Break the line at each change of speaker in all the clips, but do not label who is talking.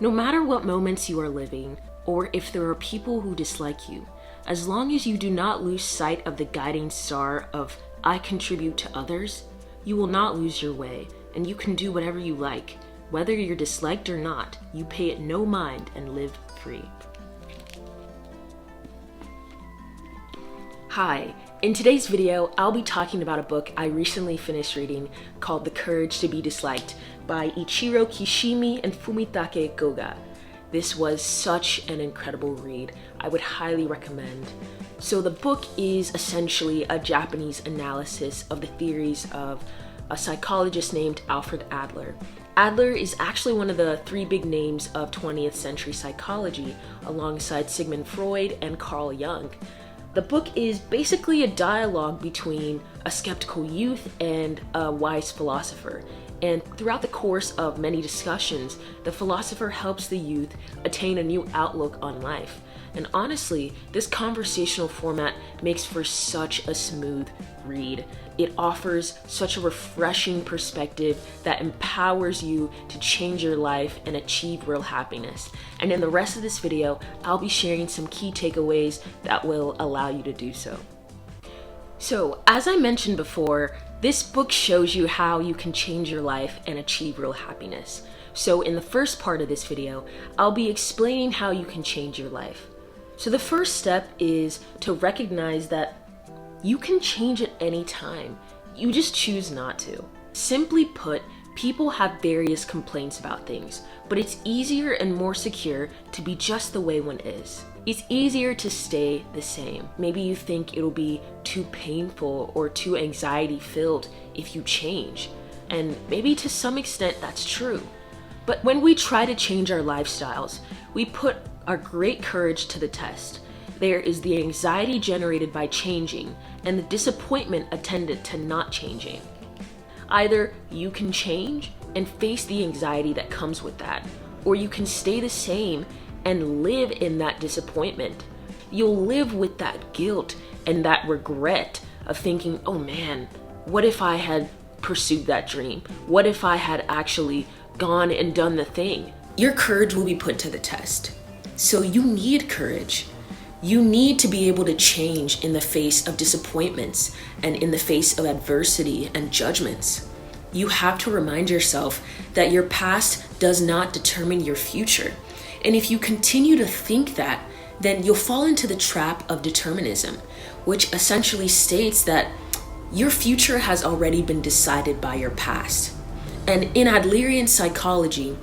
No matter what moments you are living, or if there are people who dislike you, as long as you do not lose sight of the guiding star of I contribute to others, you will not lose your way, and you can do whatever you like. Whether you're disliked or not, you pay it no mind and live free. Hi, in today's video, I'll be talking about a book I recently finished reading called The Courage to be Disliked by Ichiro Kishimi and Fumitake Koga. This was such an incredible read. I would highly recommend. So the book is essentially a Japanese analysis of the theories of a psychologist named Alfred Adler. Adler is actually one of the three big names of 20th century psychology, alongside Sigmund Freud and Carl Jung. The book is basically a dialogue between a skeptical youth and a wise philosopher. And throughout the course of many discussions, the philosopher helps the youth attain a new outlook on life. And honestly, this conversational format makes for such a smooth read. It offers such a refreshing perspective that empowers you to change your life and achieve real happiness. And in the rest of this video, I'll be sharing some key takeaways that will allow you to do so. So, as I mentioned before, this book shows you how you can change your life and achieve real happiness. So in the first part of this video, I'll be explaining how you can change your life. So the first step is to recognize that you can change at any time. You just choose not to. Simply put, people have various complaints about things, but it's easier and more secure to be just the way one is. It's easier to stay the same. Maybe you think it'll be too painful or too anxiety-filled if you change. And maybe to some extent that's true. But when we try to change our lifestyles, we put our great courage to the test. There is the anxiety generated by changing and the disappointment attendant to not changing. Either you can change and face the anxiety that comes with that, or you can stay the same and live in that disappointment. You'll live with that guilt and that regret of thinking, oh man, what if I had pursued that dream? What if I had actually gone and done the thing? Your courage will be put to the test. So you need courage. You need to be able to change in the face of disappointments and in the face of adversity and judgments. You have to remind yourself that your past does not determine your future. And if you continue to think that, then you'll fall into the trap of determinism, which essentially states that your future has already been decided by your past. And in Adlerian psychology,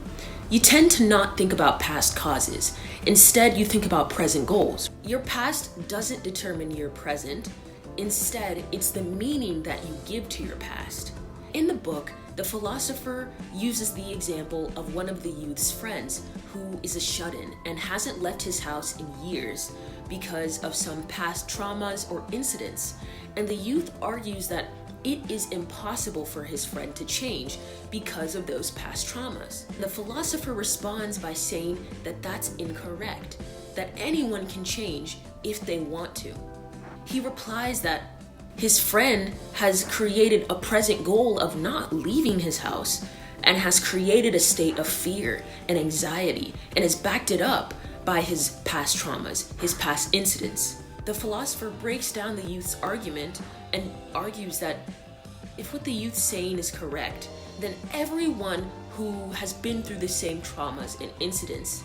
you tend to not think about past causes. Instead, you think about present goals. Your past doesn't determine your present. Instead, it's the meaning that you give to your past. In the book, the philosopher uses the example of one of the youth's friends who is a shut-in and hasn't left his house in years because of some past traumas or incidents. And the youth argues that it is impossible for his friend to change because of those past traumas. The philosopher responds by saying that that's incorrect, that anyone can change if they want to. He replies that his friend has created a present goal of not leaving his house and has created a state of fear and anxiety and has backed it up by his past traumas, his past incidents. The philosopher breaks down the youth's argument and argues that if what the youth's saying is correct, then everyone who has been through the same traumas and incidents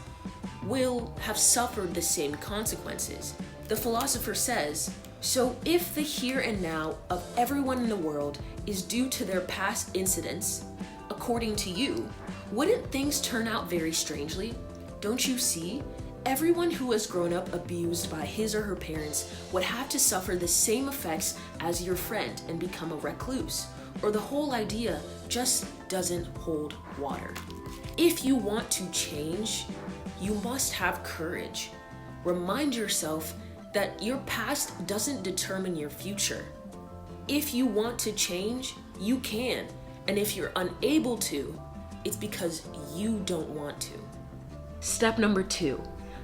will have suffered the same consequences. The philosopher says, so if the here and now of everyone in the world is due to their past incidents, according to you, wouldn't things turn out very strangely? Don't you see? Everyone who has grown up abused by his or her parents would have to suffer the same effects as your friend and become a recluse, or the whole idea just doesn't hold water. If you want to change, you must have courage. Remind yourself that your past doesn't determine your future. If you want to change, you can. And if you're unable to, it's because you don't want to. Step number 2.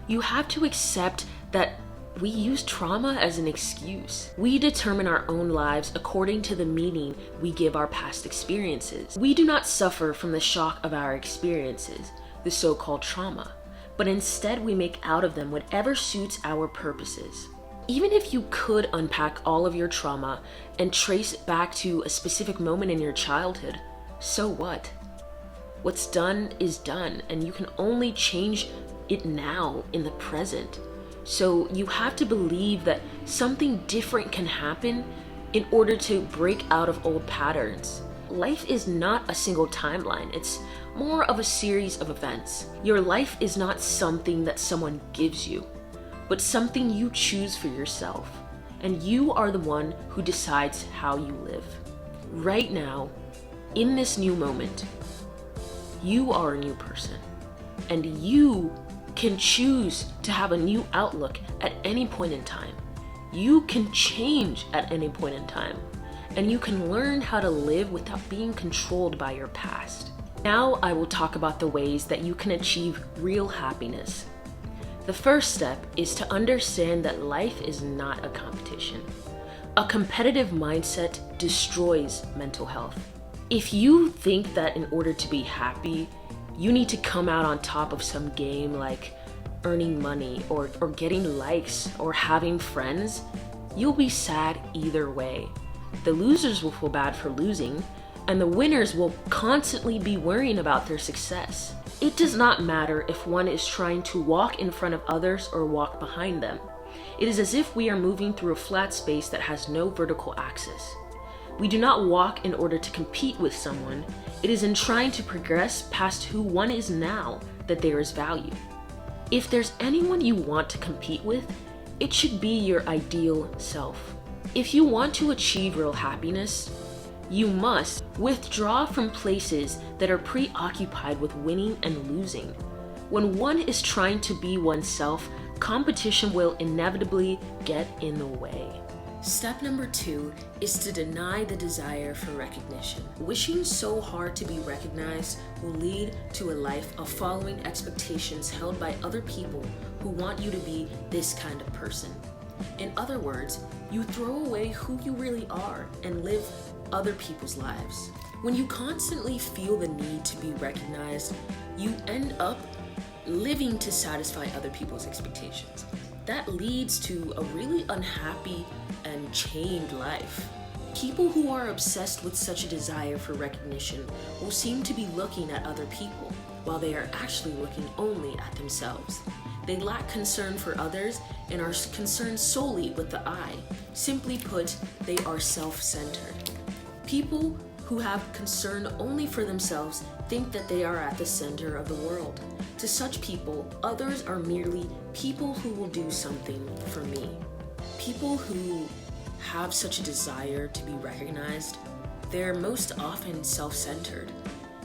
You have to accept that we use trauma as an excuse. We determine our own lives according to the meaning we give our past experiences. We do not suffer from the shock of our experiences. the so-called trauma, but instead we make out of them whatever suits our purposes. Even if you could unpack all of your trauma and trace it back to a specific moment in your childhood, so what? What's done is done, and you can only change it now in the present. So you have to believe that something different can happen in order to break out of old patterns. Life is not a single timeline, it's more of a series of events. Your life is not something that someone gives you, but something you choose for yourself. And you are the one who decides how you live. Right now, in this new moment, you are a new person. And you can choose to have a new outlook at any point in time. You can change at any point in time. And you can learn how to live without being controlled by your past. Now I will talk about the ways that you can achieve real happiness. The first step is to understand that life is not a competition. A competitive mindset destroys mental health. If you think that in order to be happy, you need to come out on top of some game like earning money or getting likes or having friends, you'll be sad either way. The losers will feel bad for losing, and the winners will constantly be worrying about their success. It does not matter if one is trying to walk in front of others or walk behind them. It is as if we are moving through a flat space that has no vertical axis. We do not walk in order to compete with someone. It is in trying to progress past who one is now that there is value. If there's anyone you want to compete with, it should be your ideal self. If you want to achieve real happiness, you must withdraw from places that are preoccupied with winning and losing. When one is trying to be oneself, competition will inevitably get in the way. Step number 2 is to deny the desire for recognition. Wishing so hard to be recognized will lead to a life of following expectations held by other people who want you to be this kind of person. In other words, you throw away who you really are and live other people's lives. When you constantly feel the need to be recognized, you end up living to satisfy other people's expectations. That leads to a really unhappy and chained life. People who are obsessed with such a desire for recognition will seem to be looking at other people, while they are actually looking only at themselves. They lack concern for others and are concerned solely with the I. Simply put, they are self-centered. People who have concern only for themselves think that they are at the center of the world. To such people, others are merely people who will do something for me. People who have such a desire to be recognized, they're most often self-centered.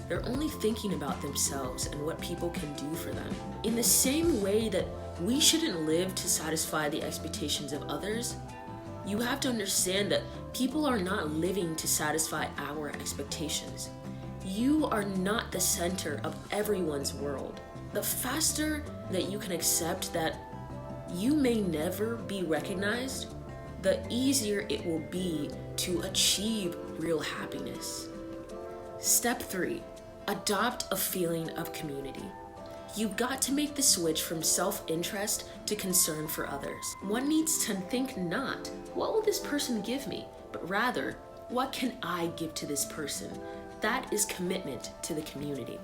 They're only thinking about themselves and what people can do for them. In the same way that we shouldn't live to satisfy the expectations of others, you have to understand that people are not living to satisfy our expectations. You are not the center of everyone's world. The faster that you can accept that you may never be recognized, the easier it will be to achieve real happiness. Step 3, adopt a feeling of community. You've got to make the switch from self-interest to concern for others. One needs to think not, what will this person give me? But rather, what can I give to this person? That is commitment to the community.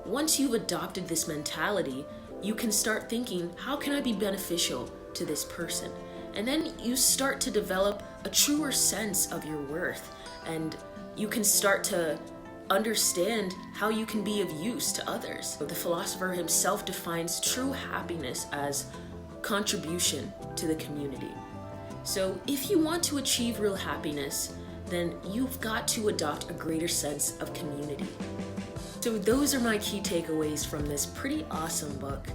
Once you've adopted this mentality, you can start thinking, how can I be beneficial to this person? And then you start to develop a truer sense of your worth, and you can start to understand how you can be of use to others. The philosopher himself defines true happiness as contribution to the community. So if you want to achieve real happiness, then you've got to adopt a greater sense of community. So those are my key takeaways from this pretty awesome book.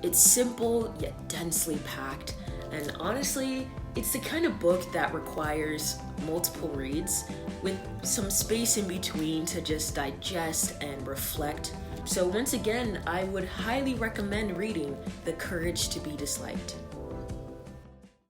It's simple yet densely packed, and honestly, it's the kind of book that requires multiple reads with some space in between to just digest and reflect. So once again, I would highly recommend reading The Courage to be Disliked.